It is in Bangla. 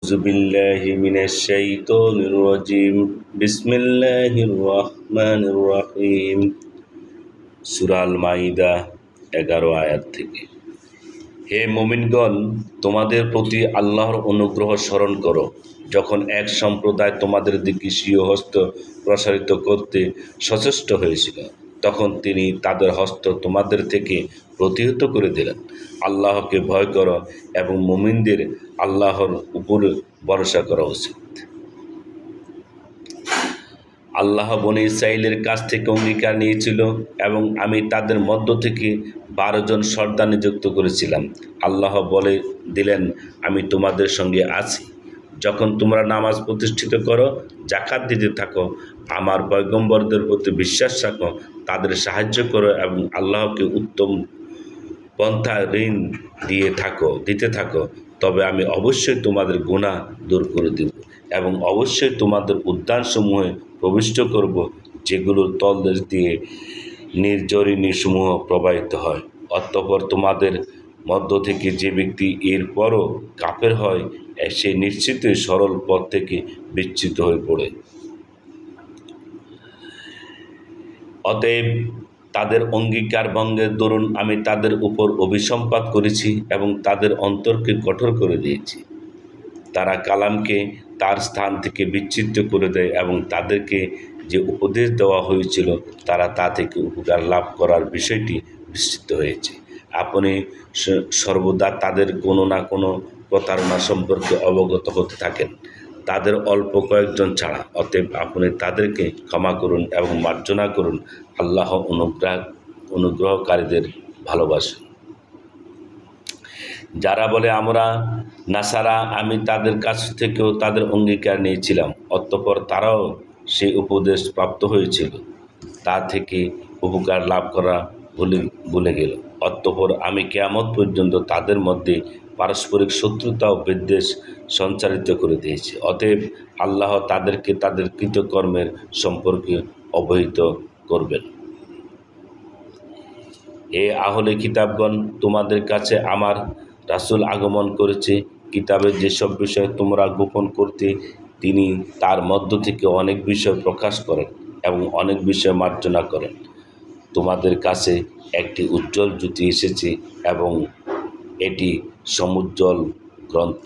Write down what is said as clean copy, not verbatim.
أعوذ بالله من الشيطان الرجيم بسم الله الرحمن الرحيم সূরা আল মাইদা 11 আয়াত থেকে। হে মুমিনগণ, তোমাদের প্রতি আল্লাহর অনুগ্রহ স্মরণ করো, যখন এক সম্প্রদায় তোমাদের দিকে স্বীয় হস্ত প্রসারিত করতে সচেষ্ট হয়েছিল, তখন তিনি তাদের হস্ত তোমাদের থেকে প্রতিহত করে দিলেন। আল্লাহকে ভয় করো এবং মুমিনদের আল্লাহর উপর ভরসা করা উচিত। আল্লাহ বনী ইসরাঈলের কাছ থেকে অঙ্গীকার নিয়েছিল এবং আমি তাদের মধ্য থেকে 12 জন সর্দার নিযুক্ত করেছিলাম। আল্লাহ বলে দিলেন, আমি তোমাদের সঙ্গে আছি। যখন তোমরা নামাজ প্রতিষ্ঠিত করো, যাকাত দিতে থাকো, আমার পয়গম্বরদের প্রতি বিশ্বাস রাখো, তাদের সাহায্য করো এবং আল্লাহকে উত্তম পন্থা ঋণ দিতে থাকো, তবে আমি অবশ্যই তোমাদের গুনাহ দূর করে দেব এবং অবশ্যই তোমাদের উদ্যানসমূহে প্রবিষ্ট করব, যেগুলোর তলদেশ দিয়ে নির্ঝরিণীসমূহ প্রবাহিত হয়। অতঃপর তোমাদের মধ্য থেকে যে ব্যক্তি এরপরও কাফের হয়, সে নিশ্চিতই সরল পথ থেকে বিচ্যুত হয়ে পড়ে। অতএব তাদের অঙ্গীকার ভঙ্গের দরুন আমি তাদের উপর অভিসম্পাত করেছি এবং তাদের অন্তরকে কঠোর করে দিয়েছি। তারা কালামকে তার স্থান থেকে বিচ্ছিন্ন করে দেয় এবং তাদেরকে যে উপদেশ দেওয়া হয়েছিল তারা তা থেকে উপকার লাভ করার বিষয়টি বিস্তৃত হয়েছে। আপনি সর্বদা তাদের কোনো না কোনো প্রতারণা সম্পর্কে অবগত হতে থাকেন, তাদের অল্প কয়েকজন ছাড়া। অতএব আপনি তাদেরকে ক্ষমা করুন এবং মার্জনা করুন। আল্লাহ অনুগ্রহকারীদের ভালোবাসেন। যারা বলে আমরা নাসারা, আমি তাদের কাছ থেকেও তাদের অঙ্গীকার নিয়েছিলাম, অতঃপর তারাও সেই উপদেশ প্রাপ্ত হয়েছিল, তা থেকে উপকার লাভ করা ভুলে গেল। অতঃপর আমি কিয়ামত পর্যন্ত তাদের মধ্যে পারস্পরিক শত্রুতা ও বিদ্বেষ সঞ্চারিত করে দিয়েছি। অতএব আল্লাহ তাদেরকে তাদের কৃতকর্মের সম্পর্কে অবহিত করবেন। হে আহলে কিতাবগণ, তোমাদের কাছে আমার রাসূল আগমন করেছে। কিতাবের যেসব বিষয় তোমরা গোপন করতে, তিনি তার মধ্য থেকে অনেক বিষয় প্রকাশ করেন এবং অনেক বিষয় মার্জনা করেন। তোমাদের কাছে একটি উজ্জ্বল জ্যোতি এসেছে এবং এটি সমুজ্জ্বল গ্রন্থ।